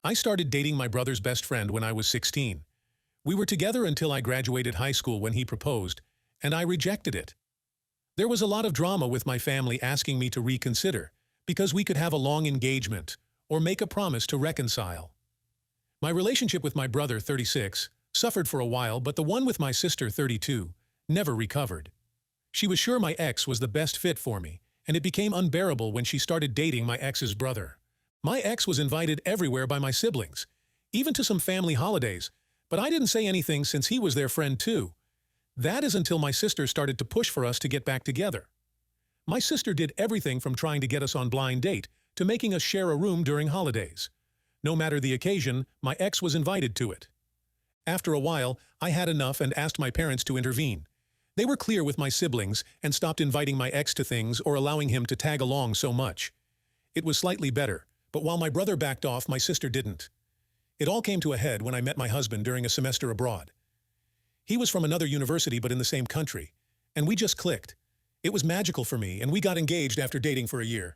I started dating my brother's best friend when I was 16. We were together until I graduated high school when he proposed, and I rejected it. There was a lot of drama with my family asking me to reconsider, because we could have a long engagement or make a promise to reconcile. My relationship with my brother, 36, suffered for a while, but the one with my sister, 32, never recovered. She was sure my ex was the best fit for me, and it became unbearable when she started dating my ex's brother. My ex was invited everywhere by my siblings, even to some family holidays, but I didn't say anything since he was their friend too. That is until my sister started to push for us to get back together. My sister did everything from trying to get us on blind date to making us share a room during holidays. No matter the occasion, my ex was invited to it. After a while, I had enough and asked my parents to intervene. They were clear with my siblings and stopped inviting my ex to things or allowing him to tag along so much. It was slightly better, but while my brother backed off, my sister didn't. It all came to a head when I met my husband during a semester abroad. He was from another university but in the same country, and we just clicked. It was magical for me, and we got engaged after dating for a year.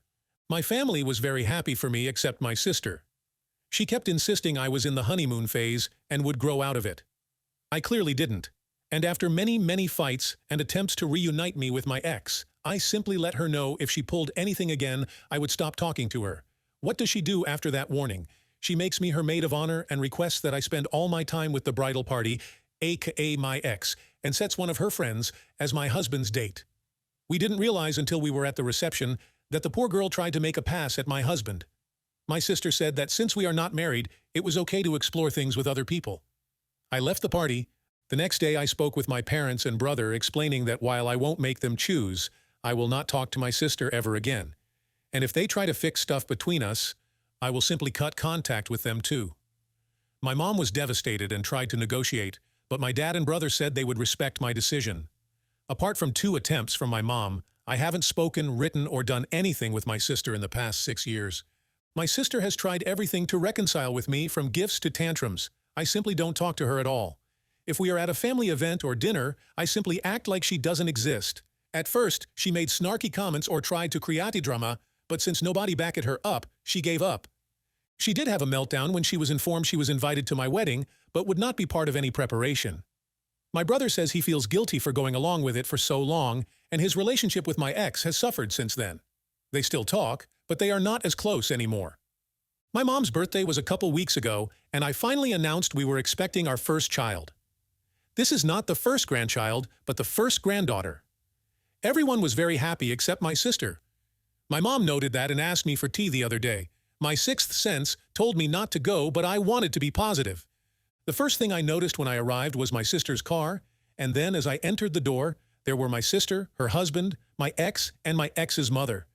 My family was very happy for me except my sister. She kept insisting I was in the honeymoon phase and would grow out of it. I clearly didn't. And after many fights and attempts to reunite me with my ex, I simply let her know if she pulled anything again, I would stop talking to her. What does she do after that warning? She makes me her maid of honor and requests that I spend all my time with the bridal party, aka my ex, and sets one of her friends as my husband's date. We didn't realize until we were at the reception that the poor girl tried to make a pass at my husband. My sister said that since we are not married, it was okay to explore things with other people. I left the party. The next day I spoke with my parents and brother explaining that while I won't make them choose, I will not talk to my sister ever again. And if they try to fix stuff between us, I will simply cut contact with them too. My mom was devastated and tried to negotiate, but my dad and brother said they would respect my decision. Apart from 2 attempts from my mom, I haven't spoken, written, or done anything with my sister in the past 6 years. My sister has tried everything to reconcile with me, from gifts to tantrums. I simply don't talk to her at all. If we are at a family event or dinner, I simply act like she doesn't exist. At first, she made snarky comments or tried to create drama, but since nobody backed her up, she gave up. She did have a meltdown when she was informed she was invited to my wedding, but would not be part of any preparation. My brother says he feels guilty for going along with it for so long, and his relationship with my ex has suffered since then. They still talk, but they are not as close anymore. My mom's birthday was a couple weeks ago, and I finally announced we were expecting our first child. This is not the first grandchild, but the first granddaughter. Everyone was very happy except my sister. My mom noted that and asked me for tea the other day. My sixth sense told me not to go, but I wanted to be positive. The first thing I noticed when I arrived was my sister's car, and then as I entered the door, there were my sister, her husband, my ex, and my ex's mother.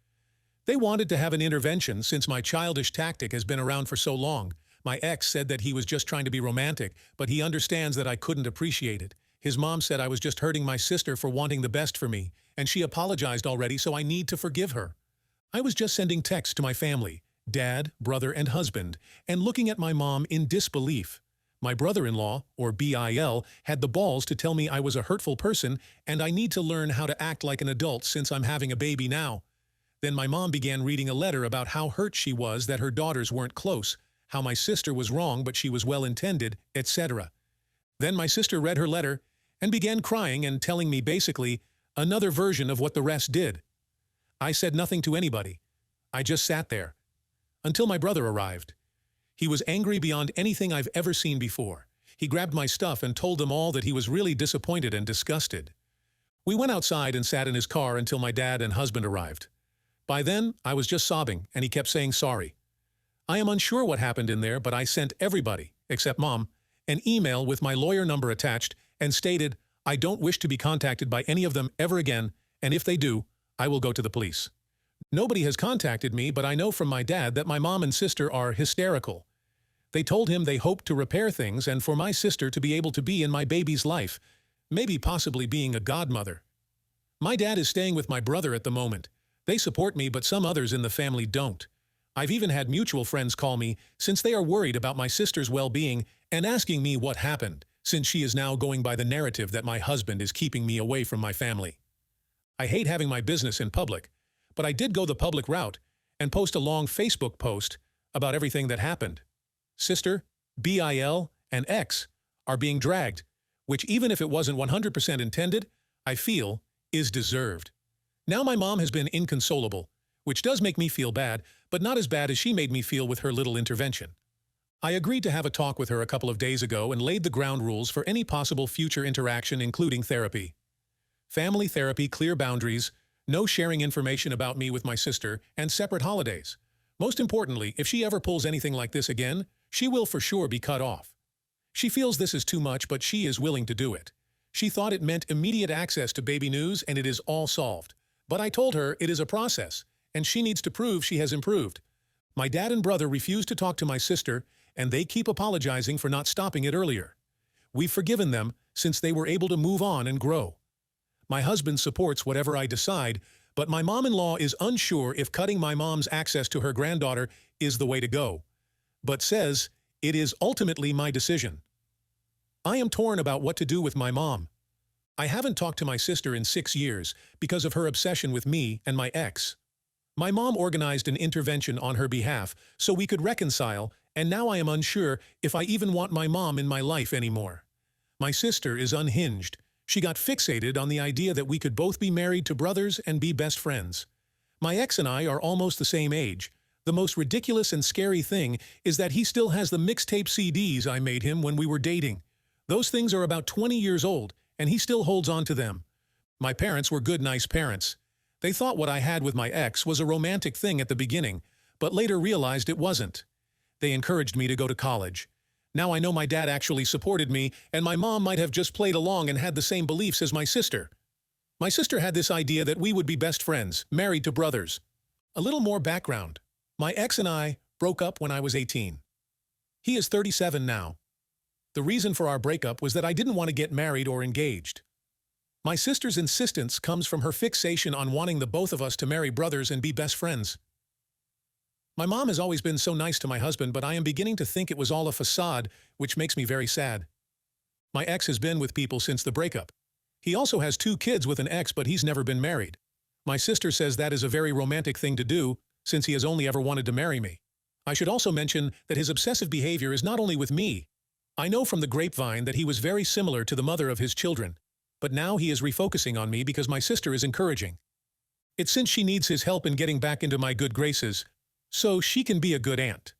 They wanted to have an intervention since my childish tactic has been around for so long. My ex said that he was just trying to be romantic, but he understands that I couldn't appreciate it. His mom said I was just hurting my sister for wanting the best for me, and she apologized already, so I need to forgive her. I was just sending texts to my family, dad, brother, and husband, and looking at my mom in disbelief. My brother-in-law, or BIL, had the balls to tell me I was a hurtful person and I need to learn how to act like an adult since I'm having a baby now. Then my mom began reading a letter about how hurt she was that her daughters weren't close, how my sister was wrong but she was well-intended, etc. Then my sister read her letter and began crying and telling me basically another version of what the rest did. I said nothing to anybody. I just sat there. Until my brother arrived. He was angry beyond anything I've ever seen before. He grabbed my stuff and told them all that he was really disappointed and disgusted. We went outside and sat in his car until my dad and husband arrived. By then, I was just sobbing, and he kept saying sorry. I am unsure what happened in there, but I sent everybody, except Mom, an email with my lawyer number attached and stated, I don't wish to be contacted by any of them ever again, and if they do, I will go to the police. Nobody has contacted me, but I know from my dad that my mom and sister are hysterical. They told him they hoped to repair things and for my sister to be able to be in my baby's life, maybe possibly being a godmother. My dad is staying with my brother at the moment. They support me, but some others in the family don't. I've even had mutual friends call me since they are worried about my sister's well-being and asking me what happened, since she is now going by the narrative that my husband is keeping me away from my family. I hate having my business in public, but I did go the public route and post a long Facebook post about everything that happened. sister, BIL, and ex are being dragged, which even if it wasn't 100% intended, I feel is deserved. Now my mom has been inconsolable, which does make me feel bad, but not as bad as she made me feel with her little intervention. I agreed to have a talk with her a couple of days ago and laid the ground rules for any possible future interaction, including therapy. Family therapy, clear boundaries, no sharing information about me with my sister, and separate holidays. Most importantly, if she ever pulls anything like this again, she will for sure be cut off. She feels this is too much, but she is willing to do it. She thought it meant immediate access to baby news and it is all solved. But I told her it is a process, and she needs to prove she has improved. My dad and brother refuse to talk to my sister, and they keep apologizing for not stopping it earlier. We've forgiven them since they were able to move on and grow. My husband supports whatever I decide, but my mom-in-law is unsure if cutting my mom's access to her granddaughter is the way to go, but says it is ultimately my decision. I am torn about what to do with my mom. I haven't talked to my sister in 6 years because of her obsession with me and my ex. My mom organized an intervention on her behalf so we could reconcile, and now I am unsure if I even want my mom in my life anymore. My sister is unhinged. She got fixated on the idea that we could both be married to brothers and be best friends. My ex and I are almost the same age. The most ridiculous and scary thing is that he still has the mixtape CDs I made him when we were dating. Those things are about 20 years old, and he still holds on to them. My parents were good, nice parents. They thought what I had with my ex was a romantic thing at the beginning, but later realized it wasn't. They encouraged me to go to college. Now I know my dad actually supported me, and my mom might have just played along and had the same beliefs as my sister. My sister had this idea that we would be best friends, married to brothers. A little more background. My ex and I broke up when I was 18. He is 37 now. The reason for our breakup was that I didn't want to get married or engaged. My sister's insistence comes from her fixation on wanting the both of us to marry brothers and be best friends. My mom has always been so nice to my husband, but I am beginning to think it was all a facade, which makes me very sad. My ex has been with people since the breakup. He also has 2 kids with an ex, but he's never been married. My sister says that is a very romantic thing to do, since he has only ever wanted to marry me. I should also mention that his obsessive behavior is not only with me. I know from the grapevine that he was very similar to the mother of his children, but now he is refocusing on me because my sister is encouraging. It's since she needs his help in getting back into my good graces, so she can be a good aunt.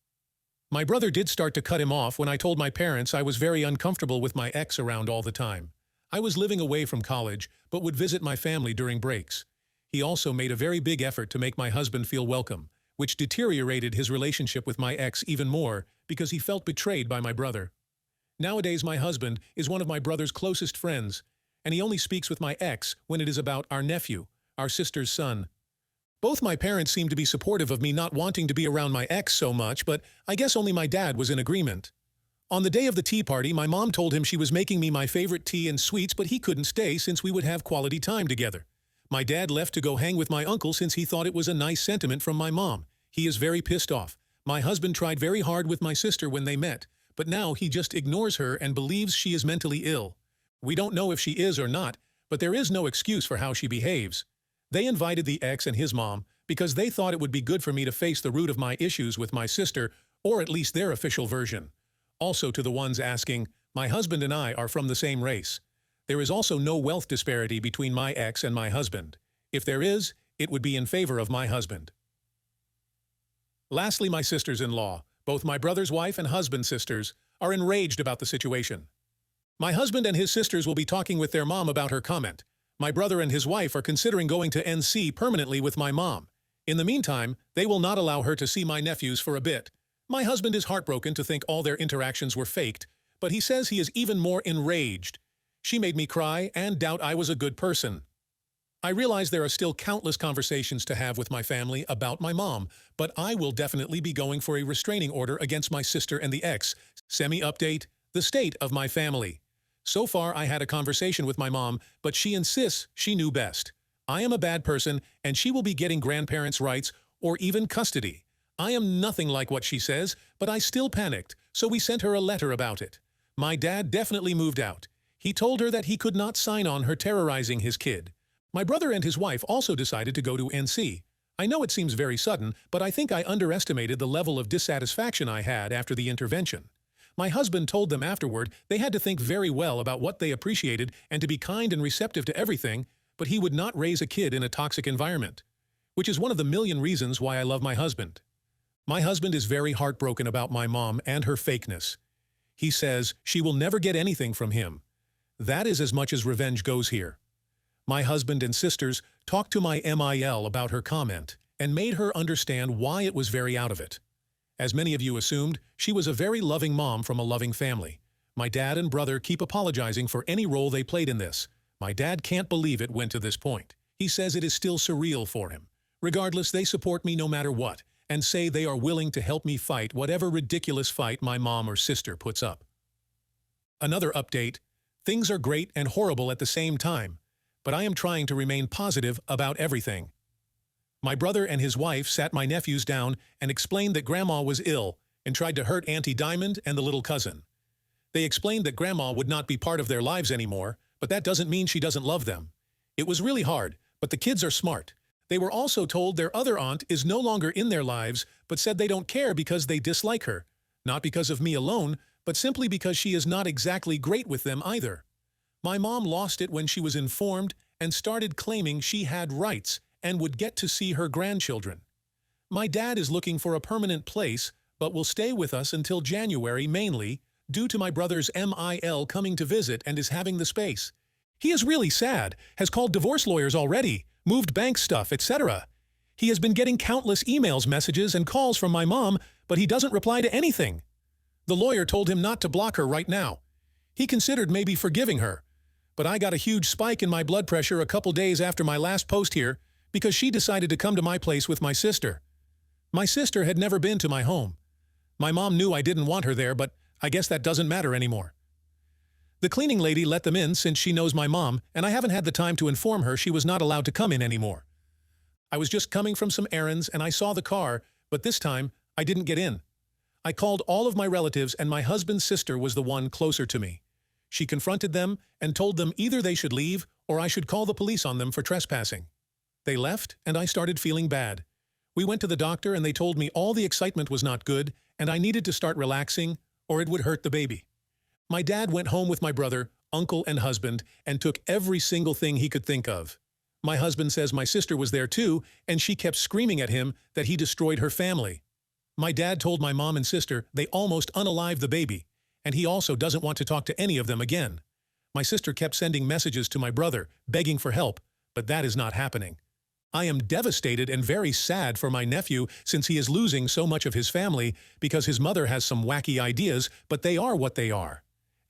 My brother did start to cut him off when I told my parents I was very uncomfortable with my ex around all the time. I was living away from college, but would visit my family during breaks. He also made a very big effort to make my husband feel welcome, which deteriorated his relationship with my ex even more because he felt betrayed by my brother. Nowadays, my husband is one of my brother's closest friends, and he only speaks with my ex when it is about our nephew, our sister's son. Both my parents seem to be supportive of me not wanting to be around my ex so much, but I guess only my dad was in agreement. On the day of the tea party, my mom told him she was making me my favorite tea and sweets, but he couldn't stay since we would have quality time together. My dad left to go hang with my uncle since he thought it was a nice sentiment from my mom. He is very pissed off. My husband tried very hard with my sister when they met, but now he just ignores her and believes she is mentally ill. We don't know if she is or not, but there is no excuse for how she behaves. They invited the ex and his mom because they thought it would be good for me to face the root of my issues with my sister, or at least their official version. Also to the ones asking, my husband and I are from the same race. There is also no wealth disparity between my ex and my husband. If there is, it would be in favor of my husband. Lastly, my sisters-in-law, both my brother's wife and husband's sisters, are enraged about the situation. My husband and his sisters will be talking with their mom about her comment. My brother and his wife are considering going to NC permanently with my mom. In the meantime, they will not allow her to see my nephews for a bit. My husband is heartbroken to think all their interactions were faked, but he says he is even more enraged. She made me cry and doubt I was a good person. I realize there are still countless conversations to have with my family about my mom, but I will definitely be going for a restraining order against my sister and the ex. Semi-update, the state of my family. So far, I had a conversation with my mom, but she insists she knew best. I am a bad person, and she will be getting grandparents' rights or even custody. I am nothing like what she says, but I still panicked, so we sent her a letter about it. My dad definitely moved out. He told her that he could not sign on her terrorizing his kid. My brother and his wife also decided to go to NC. I know it seems very sudden, but I think I underestimated the level of dissatisfaction I had after the intervention. My husband told them afterward they had to think very well about what they appreciated and to be kind and receptive to everything, but he would not raise a kid in a toxic environment, which is one of the million reasons why I love my husband. My husband is very heartbroken about my mom and her fakeness. He says she will never get anything from him. That is as much as revenge goes here. My husband and sisters talked to my MIL about her comment and made her understand why it was very out of it. As many of you assumed, she was a very loving mom from a loving family. My dad and brother keep apologizing for any role they played in this. My dad can't believe it went to this point. He says it is still surreal for him. Regardless, they support me no matter what and say they are willing to help me fight whatever ridiculous fight my mom or sister puts up. Another update: things are great and horrible at the same time, but I am trying to remain positive about everything. My brother and his wife sat my nephews down and explained that Grandma was ill and tried to hurt Auntie Diamond and the little cousin. They explained that Grandma would not be part of their lives anymore, but that doesn't mean she doesn't love them. It was really hard, but the kids are smart. They were also told their other aunt is no longer in their lives, but said they don't care because they dislike her. Not because of me alone, but simply because she is not exactly great with them either. My mom lost it when she was informed and started claiming she had rights and would get to see her grandchildren. My dad is looking for a permanent place, but will stay with us until January mainly, due to my brother's MIL coming to visit and is having the space. He is really sad, has called divorce lawyers already, moved bank stuff, etc. He has been getting countless emails, messages, and calls from my mom, but he doesn't reply to anything. The lawyer told him not to block her right now. He considered maybe forgiving her, but I got a huge spike in my blood pressure a couple days after my last post here because she decided to come to my place with my sister. My sister had never been to my home. My mom knew I didn't want her there, but I guess that doesn't matter anymore. The cleaning lady let them in since she knows my mom, and I haven't had the time to inform her she was not allowed to come in anymore. I was just coming from some errands and I saw the car, but this time I didn't get in. I called all of my relatives and my husband's sister was the one closer to me. She confronted them and told them either they should leave or I should call the police on them for trespassing. They left and I started feeling bad. We went to the doctor and they told me all the excitement was not good and I needed to start relaxing or it would hurt the baby. My dad went home with my brother, uncle, and husband and took every single thing he could think of. My husband says my sister was there too and she kept screaming at him that he destroyed her family. My dad told my mom and sister they almost unalived the baby and he also doesn't want to talk to any of them again. My sister kept sending messages to my brother, begging for help, but that is not happening. I am devastated and very sad for my nephew since he is losing so much of his family because his mother has some wacky ideas, but they are what they are.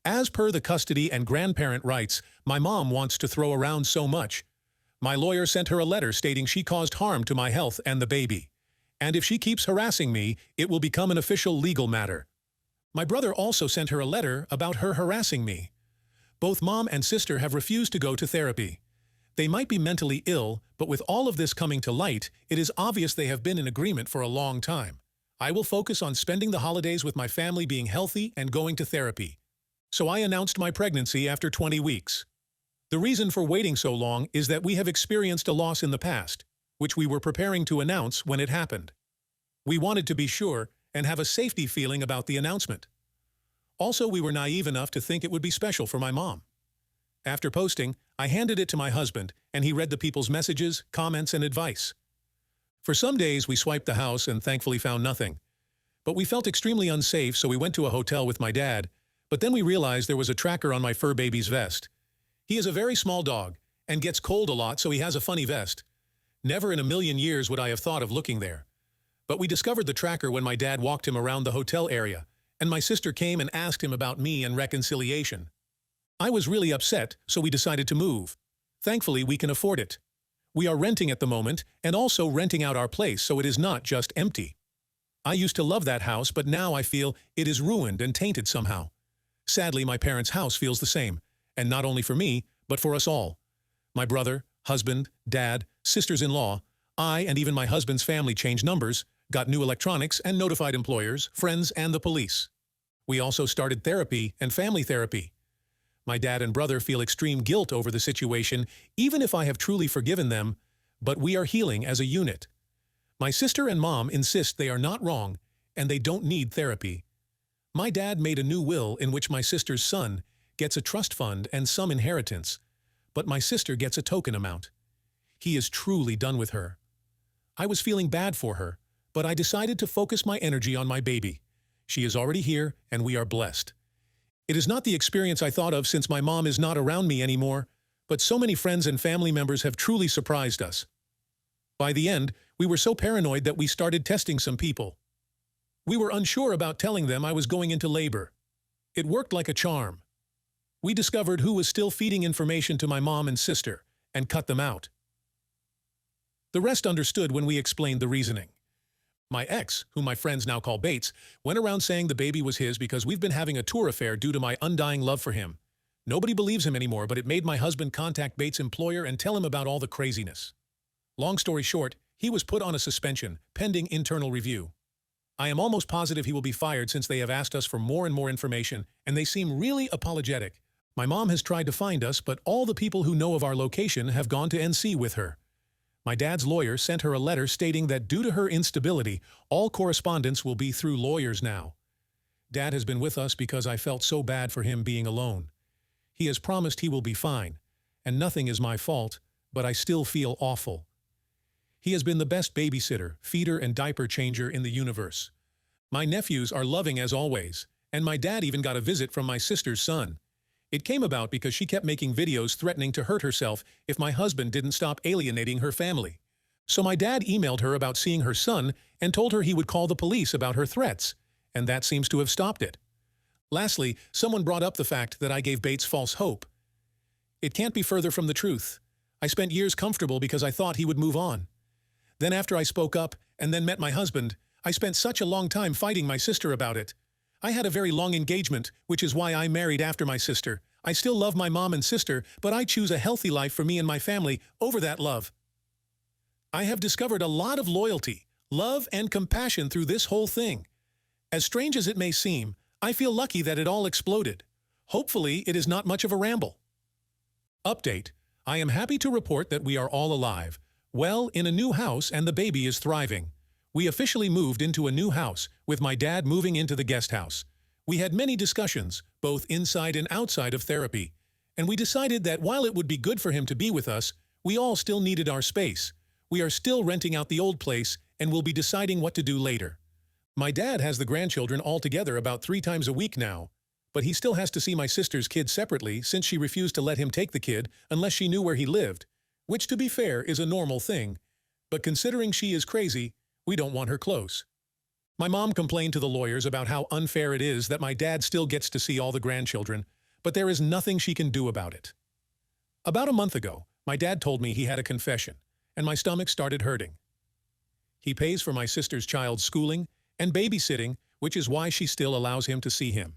As per the custody and grandparent rights, my mom wants to throw around so much. My lawyer sent her a letter stating she caused harm to my health and the baby. And if she keeps harassing me, it will become an official legal matter. My brother also sent her a letter about her harassing me. Both mom and sister have refused to go to therapy. They might be mentally ill, but with all of this coming to light, it is obvious they have been in agreement for a long time. I will focus on spending the holidays with my family, being healthy and going to therapy. So I announced my pregnancy after 20 weeks. The reason for waiting so long is that we have experienced a loss in the past, which we were preparing to announce when it happened. We wanted to be sure and have a safety feeling about the announcement. Also, we were naive enough to think it would be special for my mom. After posting, I handed it to my husband, and he read the people's messages, comments, and advice. For some days, we swiped the house and thankfully found nothing. But we felt extremely unsafe, so we went to a hotel with my dad, but then we realized there was a tracker on my fur baby's vest. He is a very small dog and gets cold a lot, so he has a funny vest. Never in a million years would I have thought of looking there. But we discovered the tracker when my dad walked him around the hotel area, and my sister came and asked him about me and reconciliation. I was really upset, so we decided to move. Thankfully, we can afford it. We are renting at the moment and also renting out our place, so it is not just empty. I used to love that house, but now I feel it is ruined and tainted somehow. Sadly, my parents' house feels the same, and not only for me, but for us all. My brother, husband, dad, sisters-in-law, I and even my husband's family changed numbers, got new electronics, and notified employers, friends, and the police. We also started therapy and family therapy. My dad and brother feel extreme guilt over the situation, even if I have truly forgiven them, but we are healing as a unit. My sister and mom insist they are not wrong and they don't need therapy. My dad made a new will in which my sister's son gets a trust fund and some inheritance, but my sister gets a token amount. He is truly done with her. I was feeling bad for her, but I decided to focus my energy on my baby. She is already here, and we are blessed. It is not the experience I thought of since my mom is not around me anymore, but so many friends and family members have truly surprised us. By the end, we were so paranoid that we started testing some people. We were unsure about telling them I was going into labor. It worked like a charm. We discovered who was still feeding information to my mom and sister, and cut them out. The rest understood when we explained the reasoning. My ex, whom my friends now call Bates, went around saying the baby was his because we've been having a tour affair due to my undying love for him. Nobody believes him anymore, but it made my husband contact Bates' employer and tell him about all the craziness. Long story short, he was put on a suspension, pending internal review. I am almost positive he will be fired since they have asked us for more and more information, and they seem really apologetic. My mom has tried to find us, but all the people who know of our location have gone to NC with her. My dad's lawyer sent her a letter stating that due to her instability, all correspondence will be through lawyers now. Dad has been with us because I felt so bad for him being alone. He has promised he will be fine, and nothing is my fault, but I still feel awful. He has been the best babysitter, feeder, and diaper changer in the universe. My nephews are loving as always, and my dad even got a visit from my sister's son. It came about because she kept making videos threatening to hurt herself if my husband didn't stop alienating her family. So my dad emailed her about seeing her son and told her he would call the police about her threats, and that seems to have stopped it. Lastly, someone brought up the fact that I gave Bates false hope. It can't be further from the truth. I spent years comfortable because I thought he would move on. Then after I spoke up and then met my husband, I spent such a long time fighting my sister about it. I had a very long engagement, which is why I married after my sister. I still love my mom and sister, but I choose a healthy life for me and my family over that love. I have discovered a lot of loyalty, love, and compassion through this whole thing. As strange as it may seem, I feel lucky that it all exploded. Hopefully, it is not much of a ramble. Update. I am happy to report that we are all alive, well, in a new house, and the baby is thriving. We officially moved into a new house, with my dad moving into the guest house. We had many discussions, both inside and outside of therapy, and we decided that while it would be good for him to be with us, we all still needed our space. We are still renting out the old place and will be deciding what to do later. My dad has the grandchildren all together about 3 times a week now, but he still has to see my sister's kid separately since she refused to let him take the kid unless she knew where he lived, which, to be fair, is a normal thing. But considering she is crazy, we don't want her close. My mom complained to the lawyers about how unfair it is that my dad still gets to see all the grandchildren, but there is nothing she can do about it. About a month ago, my dad told me he had a confession, and my stomach started hurting. He pays for my sister's child's schooling and babysitting, which is why she still allows him to see him.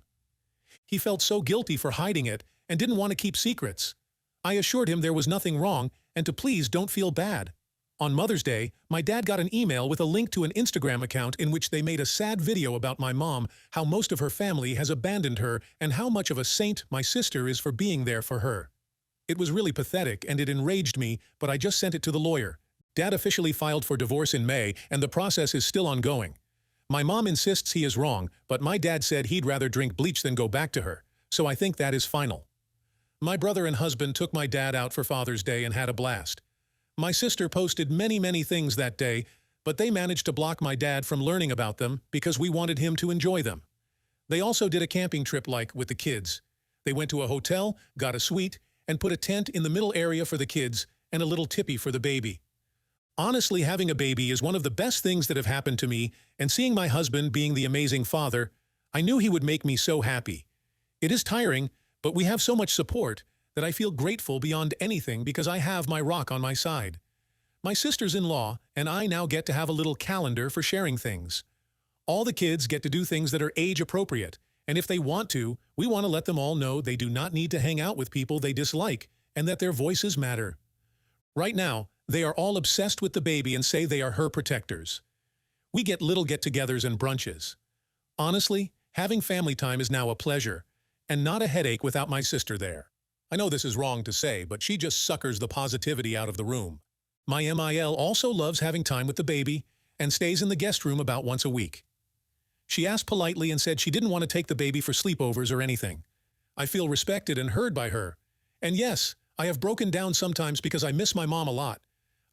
He felt so guilty for hiding it and didn't want to keep secrets. I assured him there was nothing wrong and to please don't feel bad. On Mother's Day, my dad got an email with a link to an Instagram account in which they made a sad video about my mom, how most of her family has abandoned her, and how much of a saint my sister is for being there for her. It was really pathetic and it enraged me, but I just sent it to the lawyer. Dad officially filed for divorce in May, and the process is still ongoing. My mom insists he is wrong, but my dad said he'd rather drink bleach than go back to her, so I think that is final. My brother and husband took my dad out for Father's Day and had a blast. My sister posted many things that day, but they managed to block my dad from learning about them because we wanted him to enjoy them. They also did a camping trip with the kids. They went to a hotel, got a suite, and put a tent in the middle area for the kids and a little tippy for the baby. Honestly, having a baby is one of the best things that have happened to me, and seeing my husband being the amazing father, I knew he would make me so happy. It is tiring, but we have so much support that I feel grateful beyond anything because I have my rock on my side. My sisters-in-law and I now get to have a little calendar for sharing things. All the kids get to do things that are age-appropriate, and if they want to, we want to let them all know they do not need to hang out with people they dislike and that their voices matter. Right now, they are all obsessed with the baby and say they are her protectors. We get little get-togethers and brunches. Honestly, having family time is now a pleasure, and not a headache without my sister there. I know this is wrong to say, but she just suckers the positivity out of the room. My MIL also loves having time with the baby, and stays in the guest room about once a week. She asked politely and said she didn't want to take the baby for sleepovers or anything. I feel respected and heard by her. And yes, I have broken down sometimes because I miss my mom a lot.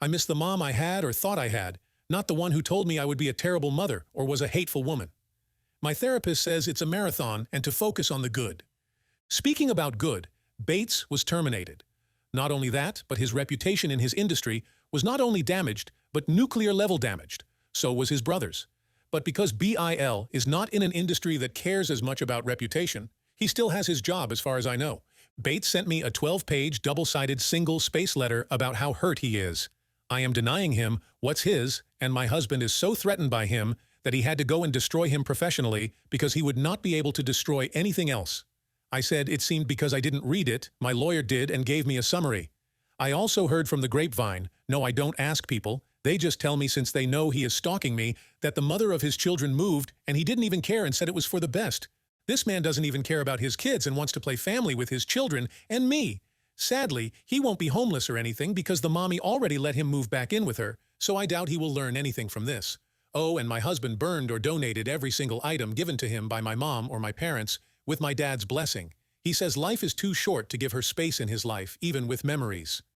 I miss the mom I had or thought I had, not the one who told me I would be a terrible mother or was a hateful woman. My therapist says it's a marathon and to focus on the good. Speaking about good, Bates was terminated. Not only that, but his reputation in his industry was not only damaged, but nuclear-level damaged. So was his brother's. But because BIL is not in an industry that cares as much about reputation, he still has his job as far as I know. Bates sent me a 12-page, double-sided, single-space letter about how hurt he is. I am denying him what's his, and my husband is so threatened by him that he had to go and destroy him professionally because he would not be able to destroy anything else. I said it seemed because I didn't read it, my lawyer did and gave me a summary. I also heard from the grapevine, no, I don't ask people, they just tell me since they know he is stalking me, that the mother of his children moved and he didn't even care and said it was for the best. This man doesn't even care about his kids and wants to play family with his children and me. Sadly, he won't be homeless or anything because the mommy already let him move back in with her, so I doubt he will learn anything from this. Oh, and my husband burned or donated every single item given to him by my mom or my parents, with my dad's blessing. He says life is too short to give her space in his life, even with memories.